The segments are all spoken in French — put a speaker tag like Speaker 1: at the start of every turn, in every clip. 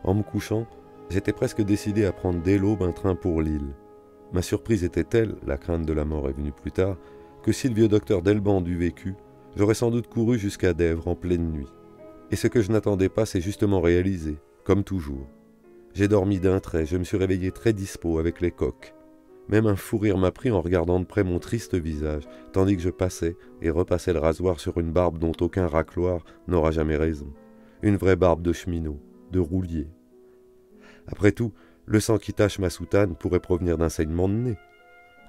Speaker 1: En me couchant, j'étais presque décidé à prendre dès l'aube un train pour Lille. Ma surprise était telle, la crainte de la mort est venue plus tard, que si le vieux docteur Delbande eût vécu, j'aurais sans doute couru jusqu'à Dèvres en pleine nuit. Et ce que je n'attendais pas s'est justement réalisé, comme toujours. J'ai dormi d'un trait, je me suis réveillé très dispos avec les coques. Même un fou rire m'a pris en regardant de près mon triste visage, tandis que je passais et repassais le rasoir sur une barbe dont aucun racloir n'aura jamais raison. Une vraie barbe de cheminot, de roulier. Après tout, le sang qui tache ma soutane pourrait provenir d'un saignement de nez.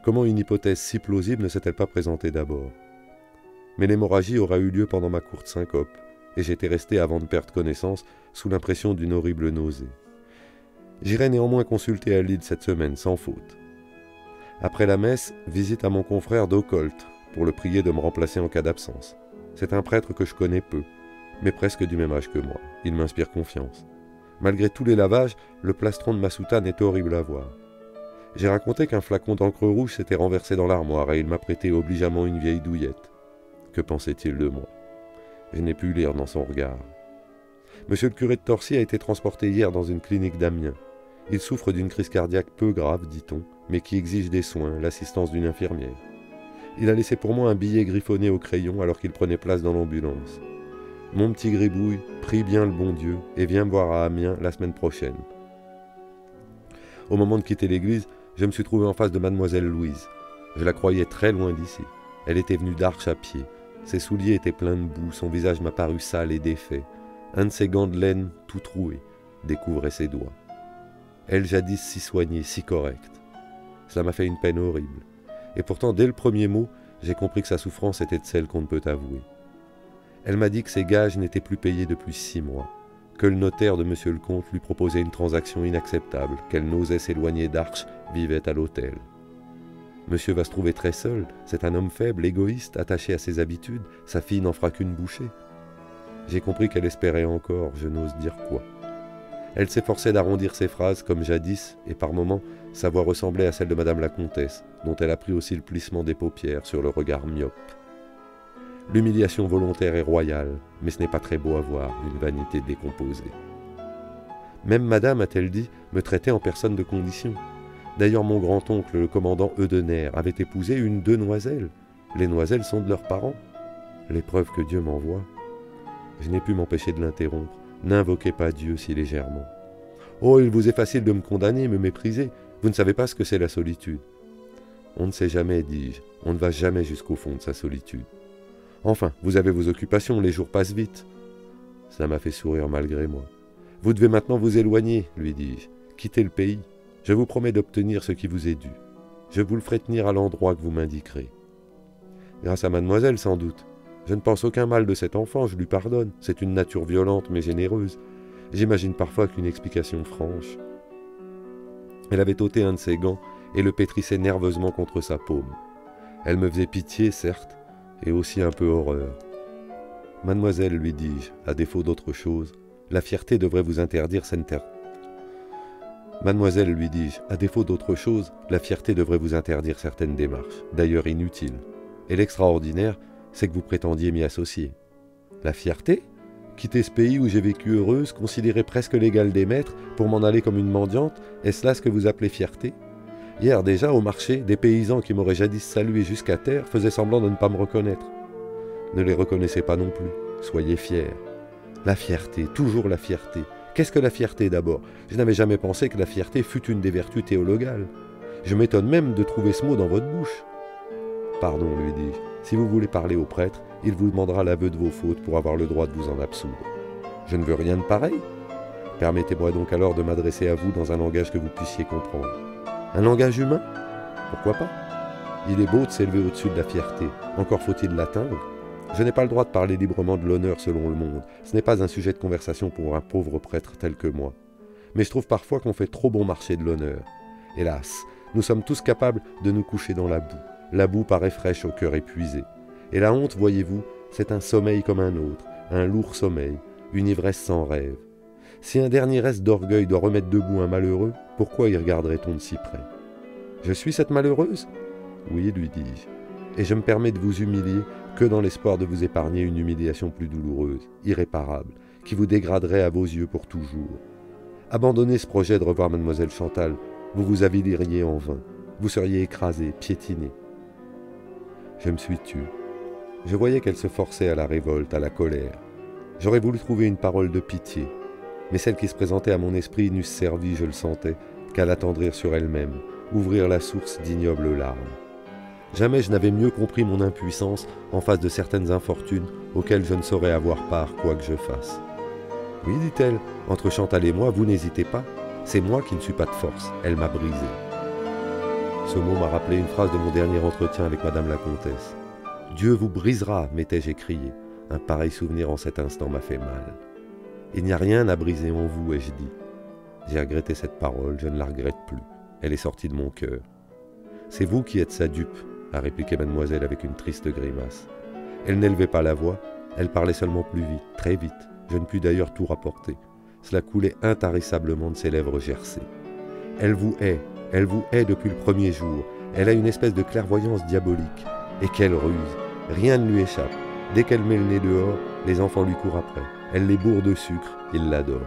Speaker 1: Comment une hypothèse si plausible ne s'est-elle pas présentée d'abord? Mais l'hémorragie aura eu lieu pendant ma courte syncope, et j'étais resté avant de perdre connaissance sous l'impression d'une horrible nausée. J'irai néanmoins consulter à Lille cette semaine, sans faute. Après la messe, visite à mon confrère d'Ocolt, pour le prier de me remplacer en cas d'absence. C'est un prêtre que je connais peu, mais presque du même âge que moi. Il m'inspire confiance. Malgré tous les lavages, le plastron de ma soutane est horrible à voir. J'ai raconté qu'un flacon d'encre rouge s'était renversé dans l'armoire et il m'a prêté obligeamment une vieille douillette. Que pensait-il de moi? Je n'ai pu lire dans son regard. Monsieur le curé de Torcy a été transporté hier dans une clinique d'Amiens. Il souffre d'une crise cardiaque peu grave, dit-on, mais qui exige des soins, l'assistance d'une infirmière. Il a laissé pour moi un billet griffonné au crayon alors qu'il prenait place dans l'ambulance. Mon petit gribouille, prie bien le bon Dieu et viens me voir à Amiens la semaine prochaine. Au moment de quitter l'église, je me suis trouvé en face de mademoiselle Louise. Je la croyais très loin d'ici. Elle était venue d'Arches à pied. Ses souliers étaient pleins de boue, son visage m'a paru sale et défait. Un de ses gants de laine, tout troué, découvrait ses doigts. Elle jadis si soignée, si correcte. Cela m'a fait une peine horrible. Et pourtant, dès le premier mot, j'ai compris que sa souffrance était de celle qu'on ne peut avouer. Elle m'a dit que ses gages n'étaient plus payés depuis 6 mois, que le notaire de monsieur le comte lui proposait une transaction inacceptable, qu'elle n'osait s'éloigner d'Arches, vivait à l'hôtel. Monsieur va se trouver très seul, c'est un homme faible, égoïste, attaché à ses habitudes, sa fille n'en fera qu'une bouchée. J'ai compris qu'elle espérait encore, je n'ose dire quoi. Elle s'efforçait d'arrondir ses phrases comme jadis, et par moments, sa voix ressemblait à celle de madame la comtesse, dont elle a pris aussi le plissement des paupières sur le regard myope. L'humiliation volontaire est royale, mais ce n'est pas très beau à voir, une vanité décomposée. Même madame, a-t-elle dit, me traitait en personne de condition. D'ailleurs, mon grand-oncle, le commandant Eudener, avait épousé une demoiselle. Les demoiselles sont de leurs parents. L'épreuve que Dieu m'envoie. Je n'ai pu m'empêcher de l'interrompre. N'invoquez pas Dieu si légèrement. Oh, il vous est facile de me condamner, me mépriser. Vous ne savez pas ce que c'est la solitude. On ne sait jamais, dis-je. On ne va jamais jusqu'au fond de sa solitude. Enfin, vous avez vos occupations, les jours passent vite. Ça m'a fait sourire malgré moi. Vous devez maintenant vous éloigner, lui dis-je. Quittez le pays. Je vous promets d'obtenir ce qui vous est dû. Je vous le ferai tenir à l'endroit que vous m'indiquerez. Grâce à mademoiselle, sans doute. Je ne pense aucun mal de cet enfant, je lui pardonne. C'est une nature violente mais généreuse. J'imagine parfois qu'une explication franche. Elle avait ôté un de ses gants et le pétrissait nerveusement contre sa paume. Elle me faisait pitié, certes, et aussi un peu horreur. Mademoiselle, lui dis-je, à défaut d'autre chose, la fierté devrait vous interdire Mademoiselle, lui dis-je, à défaut d'autre chose, la fierté devrait vous interdire certaines démarches, d'ailleurs inutiles. Et l'extraordinaire, c'est que vous prétendiez m'y associer. La fierté? Quitter ce pays où j'ai vécu heureuse, considérée presque l'égale des maîtres, pour m'en aller comme une mendiante, est-ce là ce que vous appelez fierté? Hier déjà, au marché, des paysans qui m'auraient jadis salué jusqu'à terre faisaient semblant de ne pas me reconnaître. Ne les reconnaissez pas non plus, soyez fiers. La fierté, toujours la fierté. Qu'est-ce que la fierté d'abord? Je n'avais jamais pensé que la fierté fût une des vertus théologales. Je m'étonne même de trouver ce mot dans votre bouche. Pardon, lui dis-je, si vous voulez parler au prêtre, il vous demandera l'aveu de vos fautes pour avoir le droit de vous en absoudre. Je ne veux rien de pareil. Permettez-moi donc alors de m'adresser à vous dans un langage que vous puissiez comprendre. Un langage humain? Pourquoi pas? Il est beau de s'élever au-dessus de la fierté, encore faut-il l'atteindre. Je n'ai pas le droit de parler librement de l'honneur selon le monde, ce n'est pas un sujet de conversation pour un pauvre prêtre tel que moi. Mais je trouve parfois qu'on fait trop bon marché de l'honneur. Hélas, nous sommes tous capables de nous coucher dans la boue. La boue paraît fraîche au cœur épuisé. Et la honte, voyez-vous, c'est un sommeil comme un autre, un lourd sommeil, une ivresse sans rêve. Si un dernier reste d'orgueil doit remettre debout un malheureux, pourquoi y regarderait-on de si près? Je suis cette malheureuse? Oui, lui dis-je, et je me permets de vous humilier que dans l'espoir de vous épargner une humiliation plus douloureuse, irréparable, qui vous dégraderait à vos yeux pour toujours. Abandonnez ce projet de revoir mademoiselle Chantal, vous vous aviliriez en vain, vous seriez écrasé, piétiné. Je me suis tu. Je voyais qu'elle se forçait à la révolte, à la colère. J'aurais voulu trouver une parole de pitié, mais celles qui se présentaient à mon esprit n'eussent servi, je le sentais, qu'à l'attendrir sur elle-même, ouvrir la source d'ignobles larmes. Jamais je n'avais mieux compris mon impuissance en face de certaines infortunes auxquelles je ne saurais avoir part quoi que je fasse. « Oui, dit-elle, entre Chantal et moi, vous n'hésitez pas. C'est moi qui ne suis pas de force, elle m'a brisé. » Ce mot m'a rappelé une phrase de mon dernier entretien avec madame la comtesse. « Dieu vous brisera » m'étais-je écrié. Un pareil souvenir en cet instant m'a fait mal. « Il n'y a rien à briser en vous » ai-je dit. J'ai regretté cette parole, je ne la regrette plus. Elle est sortie de mon cœur. « C'est vous qui êtes sa dupe » a répliqué mademoiselle avec une triste grimace. Elle n'élevait pas la voix, elle parlait seulement plus vite, très vite. Je ne pus d'ailleurs tout rapporter. Cela coulait intarissablement de ses lèvres gercées. Elle vous hait depuis le premier jour. Elle a une espèce de clairvoyance diabolique. Et quelle ruse! Rien ne lui échappe. Dès qu'elle met le nez dehors, les enfants lui courent après. Elle les bourre de sucre, ils l'adorent.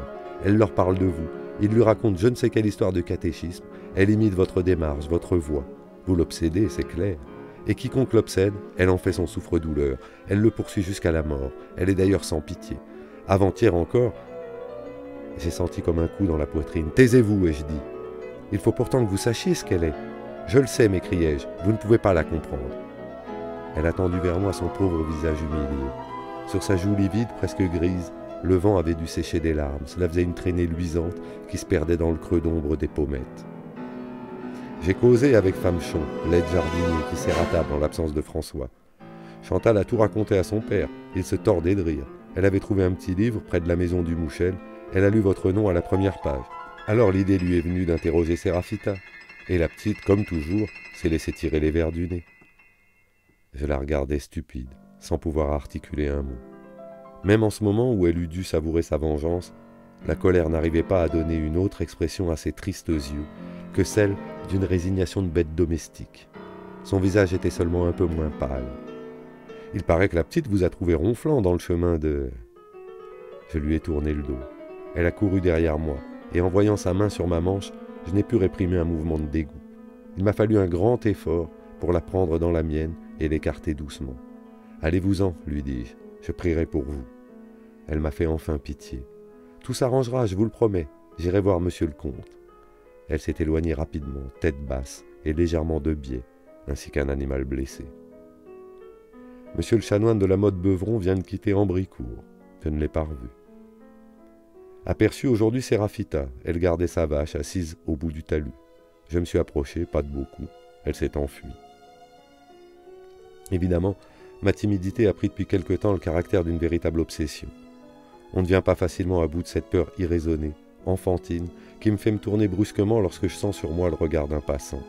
Speaker 1: Elle leur parle de vous. Il lui raconte je ne sais quelle histoire de catéchisme. Elle imite votre démarche, votre voix. Vous l'obsédez, c'est clair. Et quiconque l'obsède, elle en fait son souffre-douleur. Elle le poursuit jusqu'à la mort. Elle est d'ailleurs sans pitié. Avant-hier encore, j'ai senti comme un coup dans la poitrine. « Taisez-vous » ai-je dit. « Il faut pourtant que vous sachiez ce qu'elle est. »« Je le sais » m'écriai-je. « Vous ne pouvez pas la comprendre. » Elle a tendu vers moi son pauvre visage humilié. Sur sa joue livide, presque grise, le vent avait dû sécher des larmes. Cela faisait une traînée luisante qui se perdait dans le creux d'ombre des pommettes. J'ai causé avec Famechon, l'aide jardinier, qui sert à table en l'absence de François. Chantal a tout raconté à son père. Il se tordait de rire. Elle avait trouvé un petit livre près de la maison du Mouchel. Elle a lu votre nom à la première page. Alors l'idée lui est venue d'interroger Séraphita. Et la petite, comme toujours, s'est laissée tirer les vers du nez. Je la regardais stupide, sans pouvoir articuler un mot. Même en ce moment où elle eût dû savourer sa vengeance, la colère n'arrivait pas à donner une autre expression à ses tristes yeux que celle d'une résignation de bête domestique. Son visage était seulement un peu moins pâle. Il paraît que la petite vous a trouvé ronflant dans le chemin de... Je lui ai tourné le dos. Elle a couru derrière moi, et en voyant sa main sur ma manche, je n'ai pu réprimer un mouvement de dégoût. Il m'a fallu un grand effort pour la prendre dans la mienne et l'écarter doucement. « Allez-vous-en, lui dis-je, je prierai pour vous. » Elle m'a fait enfin pitié. « Tout s'arrangera, je vous le promets, j'irai voir monsieur le comte. » Elle s'est éloignée rapidement, tête basse et légèrement de biais, ainsi qu'un animal blessé. Monsieur le chanoine de la mode Beuvron vient de quitter Ambricourt. Je ne l'ai pas revu. Aperçue aujourd'hui Séraphita, elle gardait sa vache assise au bout du talus. Je me suis approché, pas de beaucoup. Elle s'est enfuie. Évidemment, ma timidité a pris depuis quelque temps le caractère d'une véritable obsession. On ne vient pas facilement à bout de cette peur irraisonnée, enfantine, qui me fait me tourner brusquement lorsque je sens sur moi le regard d'un passant.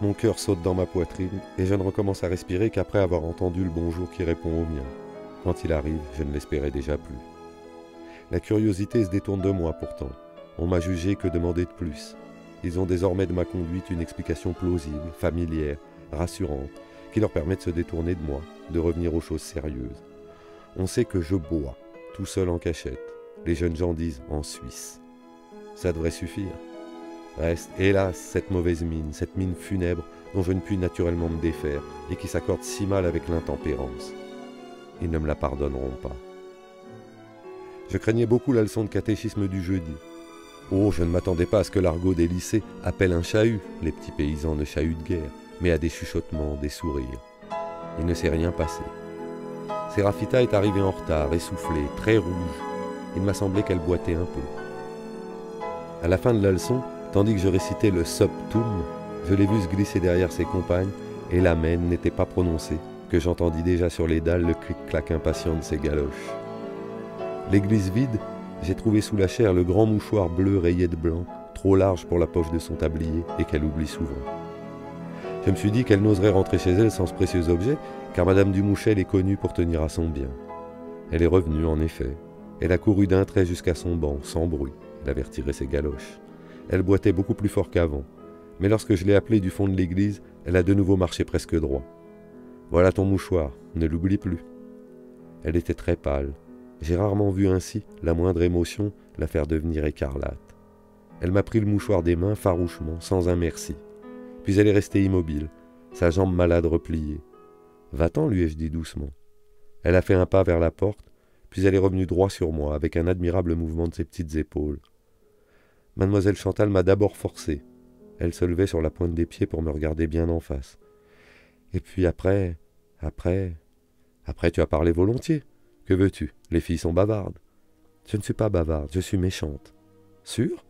Speaker 1: Mon cœur saute dans ma poitrine et je ne recommence à respirer qu'après avoir entendu le bonjour qui répond au mien. Quand il arrive, je ne l'espérais déjà plus. La curiosité se détourne de moi pourtant. On m'a jugé que demander de plus. Ils ont désormais de ma conduite une explication plausible, familière, rassurante, qui leur permet de se détourner de moi, de revenir aux choses sérieuses. On sait que je bois, tout seul en cachette. Les jeunes gens disent en Suisse. Ça devrait suffire. Reste, hélas, cette mauvaise mine, cette mine funèbre dont je ne puis naturellement me défaire et qui s'accorde si mal avec l'intempérance. Ils ne me la pardonneront pas. Je craignais beaucoup la leçon de catéchisme du jeudi. Oh, je ne m'attendais pas à ce que l'argot des lycées appelle un chahut. Les petits paysans ne chahutent guère, mais à des chuchotements, des sourires. Il ne s'est rien passé. Séraphita est arrivée en retard, essoufflée, très rouge. Il m'a semblé qu'elle boitait un peu. À la fin de la leçon, tandis que je récitais le Subtum, je l'ai vue se glisser derrière ses compagnes, et l'amen n'était pas prononcé, que j'entendis déjà sur les dalles le clic-clac impatient de ses galoches. L'église vide, j'ai trouvé sous la chaire le grand mouchoir bleu rayé de blanc, trop large pour la poche de son tablier et qu'elle oublie souvent. Je me suis dit qu'elle n'oserait rentrer chez elle sans ce précieux objet, car Madame Dumouchel est connue pour tenir à son bien. Elle est revenue, en effet. Elle a couru d'un trait jusqu'à son banc, sans bruit. Elle avait retiré ses galoches. Elle boitait beaucoup plus fort qu'avant, mais lorsque je l'ai appelée du fond de l'église, elle a de nouveau marché presque droit. « Voilà ton mouchoir, ne l'oublie plus. » Elle était très pâle. J'ai rarement vu ainsi la moindre émotion la faire devenir écarlate. Elle m'a pris le mouchoir des mains farouchement, sans un merci. Puis elle est restée immobile, sa jambe malade repliée. « Va-t'en, lui ai-je dit doucement. » Elle a fait un pas vers la porte, puis elle est revenue droit sur moi, avec un admirable mouvement de ses petites épaules. Mademoiselle Chantal m'a d'abord forcé. Elle se levait sur la pointe des pieds pour me regarder bien en face. Et puis après, tu as parlé volontiers. Que veux-tu? Les filles sont bavardes. Je ne suis pas bavarde, je suis méchante. Sûre?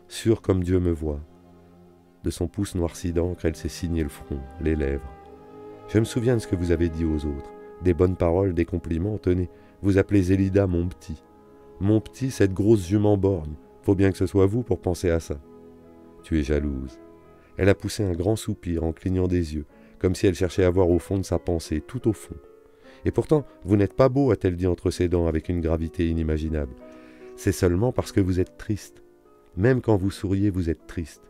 Speaker 1: Sûre comme Dieu me voit. De son pouce noirci d'encre, elle s'est signé le front, les lèvres. Je me souviens de ce que vous avez dit aux autres. Des bonnes paroles, des compliments, tenez, vous appelez Zélida mon petit. Mon petit, cette grosse jument borgne. Faut bien que ce soit vous pour penser à ça. Tu es jalouse. Elle a poussé un grand soupir en clignant des yeux, comme si elle cherchait à voir au fond de sa pensée, tout au fond. Et pourtant, vous n'êtes pas beau, a-t-elle dit entre ses dents avec une gravité inimaginable. C'est seulement parce que vous êtes triste. Même quand vous souriez, vous êtes triste.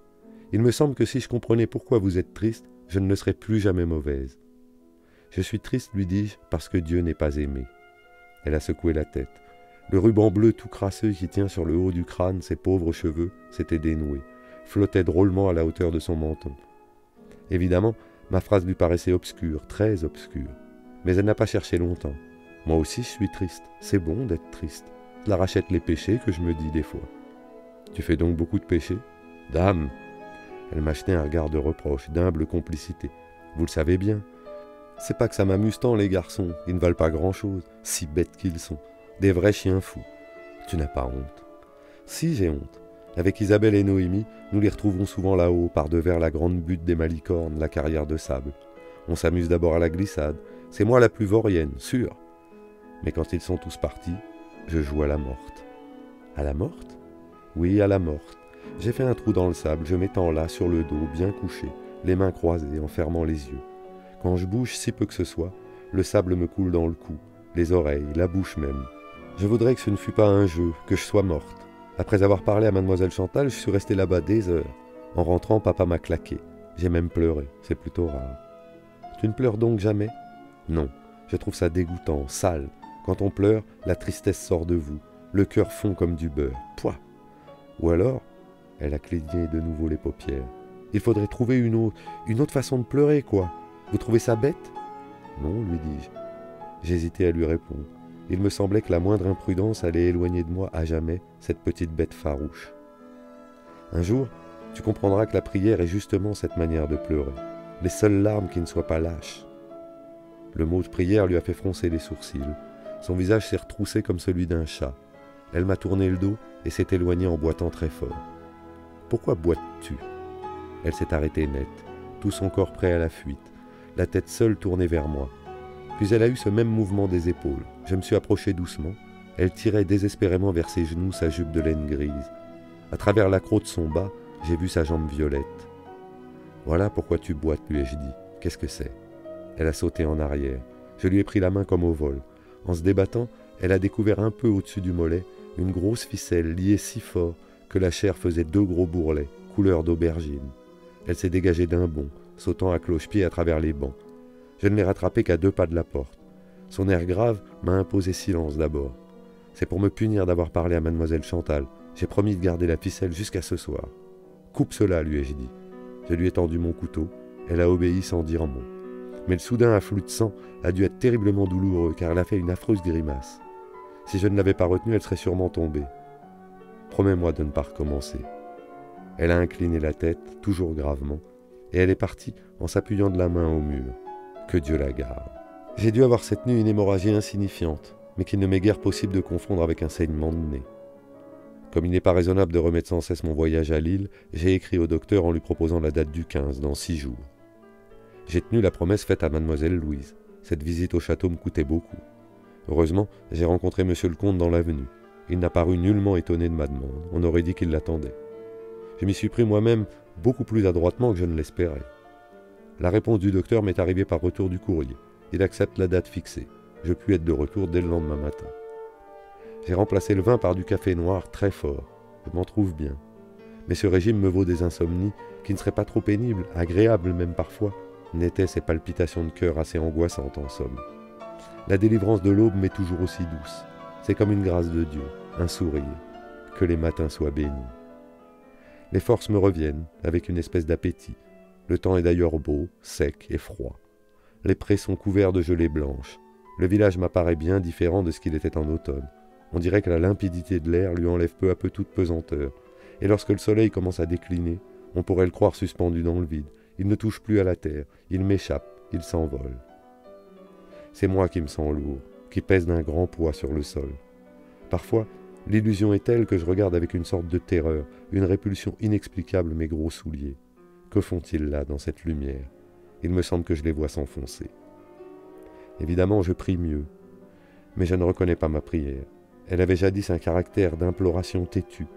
Speaker 1: Il me semble que si je comprenais pourquoi vous êtes triste, je ne le serais plus jamais mauvaise. Je suis triste, lui dis-je, parce que Dieu n'est pas aimé. Elle a secoué la tête. Le ruban bleu tout crasseux qui tient sur le haut du crâne, ses pauvres cheveux, s'était dénoué, flottait drôlement à la hauteur de son menton. Évidemment, ma phrase lui paraissait obscure, très obscure. Mais elle n'a pas cherché longtemps. Moi aussi je suis triste, c'est bon d'être triste. Cela rachète les péchés que je me dis des fois. Tu fais donc beaucoup de péchés? Dame! Elle m'a jeté un regard de reproche, d'humble complicité. Vous le savez bien. C'est pas que ça m'amuse tant, les garçons, ils ne valent pas grand-chose, si bêtes qu'ils sont. Des vrais chiens fous. Tu n'as pas honte? Si, j'ai honte. Avec Isabelle et Noémie, nous les retrouvons souvent là-haut, par-devers la grande butte des Malicornes, la carrière de sable. On s'amuse d'abord à la glissade. C'est moi la plus vaurienne, sûr. Mais quand ils sont tous partis, je joue à la morte. À la morte? Oui, à la morte. J'ai fait un trou dans le sable, je m'étends là, sur le dos, bien couché, les mains croisées, en fermant les yeux. Quand je bouge si peu que ce soit, le sable me coule dans le cou, les oreilles, la bouche même. Je voudrais que ce ne fût pas un jeu, que je sois morte. Après avoir parlé à mademoiselle Chantal, je suis resté là-bas des heures. En rentrant, papa m'a claqué. J'ai même pleuré, c'est plutôt rare. Tu ne pleures donc jamais? Non, je trouve ça dégoûtant, sale. Quand on pleure, la tristesse sort de vous, le cœur fond comme du beurre. Pouah! Ou alors, elle a cligné de nouveau les paupières. Il faudrait trouver une autre façon de pleurer, quoi. Vous trouvez ça bête? Non, lui dis-je. J'hésitais à lui répondre. Il me semblait que la moindre imprudence allait éloigner de moi à jamais cette petite bête farouche. Un jour, tu comprendras que la prière est justement cette manière de pleurer. Les seules larmes qui ne soient pas lâches. Le mot de prière lui a fait froncer les sourcils. Son visage s'est retroussé comme celui d'un chat. Elle m'a tourné le dos et s'est éloignée en boitant très fort. Pourquoi boites-tu? Elle s'est arrêtée net, tout son corps prêt à la fuite, la tête seule tournée vers moi. Puis elle a eu ce même mouvement des épaules. Je me suis approché doucement. Elle tirait désespérément vers ses genoux sa jupe de laine grise. À travers l'accroc de son bas, j'ai vu sa jambe violette. Voilà pourquoi tu boites, lui ai-je dit. Qu'est-ce que c'est? Elle a sauté en arrière. Je lui ai pris la main comme au vol. En se débattant, elle a découvert un peu au-dessus du mollet une grosse ficelle liée si fort que la chair faisait 2 gros bourrelets, couleur d'aubergine. Elle s'est dégagée d'un bond, sautant à cloche-pied à travers les bancs. Je ne l'ai rattrapée qu'à 2 pas de la porte. Son air grave m'a imposé silence d'abord. C'est pour me punir d'avoir parlé à mademoiselle Chantal. J'ai promis de garder la ficelle jusqu'à ce soir. Coupe cela, lui ai-je dit. Je lui ai tendu mon couteau. Elle a obéi sans dire un mot. Mais le soudain afflux de sang a dû être terriblement douloureux, car elle a fait une affreuse grimace. Si je ne l'avais pas retenue, elle serait sûrement tombée. Promets-moi de ne pas recommencer. Elle a incliné la tête, toujours gravement, et elle est partie en s'appuyant de la main au mur. Que Dieu la garde. J'ai dû avoir cette nuit une hémorragie insignifiante, mais qu'il ne m'est guère possible de confondre avec un saignement de nez. Comme il n'est pas raisonnable de remettre sans cesse mon voyage à Lille, j'ai écrit au docteur en lui proposant la date du 15, dans 6 jours. J'ai tenu la promesse faite à mademoiselle Louise. Cette visite au château me coûtait beaucoup. Heureusement, j'ai rencontré monsieur le comte dans l'avenue. Il n'a paru nullement étonné de ma demande. On aurait dit qu'il l'attendait. Je m'y suis pris moi-même beaucoup plus adroitement que je ne l'espérais. La réponse du docteur m'est arrivée par retour du courrier. Il accepte la date fixée. Je puis être de retour dès le lendemain matin. J'ai remplacé le vin par du café noir très fort. Je m'en trouve bien. Mais ce régime me vaut des insomnies qui ne seraient pas trop pénibles, agréables même parfois, n'étaient ces palpitations de cœur assez angoissantes en somme. La délivrance de l'aube m'est toujours aussi douce. C'est comme une grâce de Dieu, un sourire. Que les matins soient bénis. Les forces me reviennent, avec une espèce d'appétit. Le temps est d'ailleurs beau, sec et froid. Les prés sont couverts de gelée blanche. Le village m'apparaît bien différent de ce qu'il était en automne. On dirait que la limpidité de l'air lui enlève peu à peu toute pesanteur. Et lorsque le soleil commence à décliner, on pourrait le croire suspendu dans le vide. Il ne touche plus à la terre, il m'échappe, il s'envole. C'est moi qui me sens lourd, qui pèse d'un grand poids sur le sol. Parfois, l'illusion est telle que je regarde avec une sorte de terreur, une répulsion inexplicable mes gros souliers. Que font-ils là, dans cette lumière? Il me semble que je les vois s'enfoncer. Évidemment, je prie mieux, mais je ne reconnais pas ma prière. Elle avait jadis un caractère d'imploration têtue,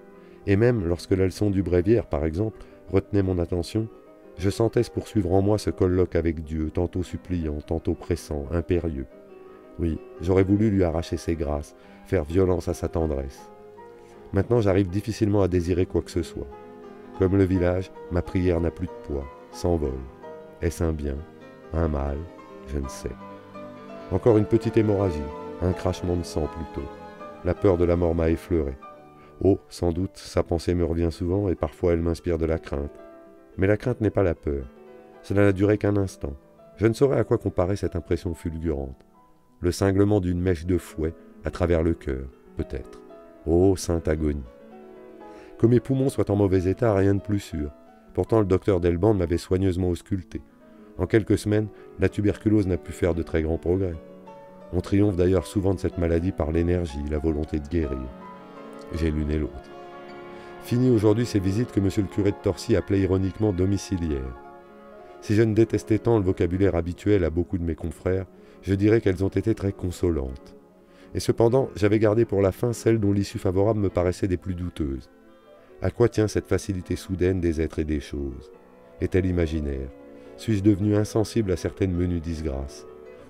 Speaker 1: et même lorsque la leçon du bréviaire, par exemple, retenait mon attention, je sentais se poursuivre en moi ce colloque avec Dieu, tantôt suppliant, tantôt pressant, impérieux. Oui, j'aurais voulu lui arracher ses grâces, faire violence à sa tendresse. Maintenant, j'arrive difficilement à désirer quoi que ce soit. Comme le village, ma prière n'a plus de poids, s'envole. Est-ce un bien, un mal? Je ne sais. Encore une petite hémorragie, un crachement de sang plutôt. La peur de la mort m'a effleuré. Oh, sans doute, sa pensée me revient souvent et parfois elle m'inspire de la crainte. Mais la crainte n'est pas la peur. Cela n'a duré qu'un instant. Je ne saurais à quoi comparer cette impression fulgurante. Le cinglement d'une mèche de fouet à travers le cœur, peut-être. Oh, sainte agonie! Que mes poumons soient en mauvais état, rien de plus sûr. Pourtant, le docteur Delband m'avait soigneusement ausculté. En quelques semaines, la tuberculose n'a pu faire de très grands progrès. On triomphe d'ailleurs souvent de cette maladie par l'énergie, la volonté de guérir. J'ai l'une et l'autre. Fini aujourd'hui ces visites que monsieur le curé de Torcy appelait ironiquement domiciliaires. Si je ne détestais tant le vocabulaire habituel à beaucoup de mes confrères, je dirais qu'elles ont été très consolantes. Et cependant, j'avais gardé pour la fin celle dont l'issue favorable me paraissait des plus douteuses. À quoi tient cette facilité soudaine des êtres et des choses? Est-elle imaginaire? Suis-je devenu insensible à certaines menues disgrâces?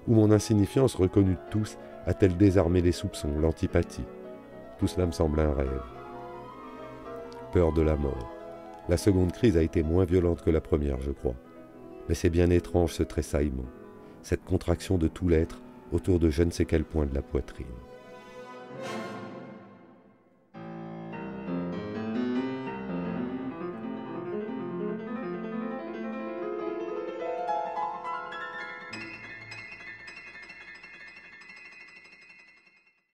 Speaker 1: Ou mon insignifiance reconnue de tous a-t-elle désarmé les soupçons, l'antipathie? Tout cela me semble un rêve. Peur de la mort. La seconde crise a été moins violente que la première, je crois. Mais c'est bien étrange ce tressaillement, cette contraction de tout l'être autour de je ne sais quel point de la poitrine.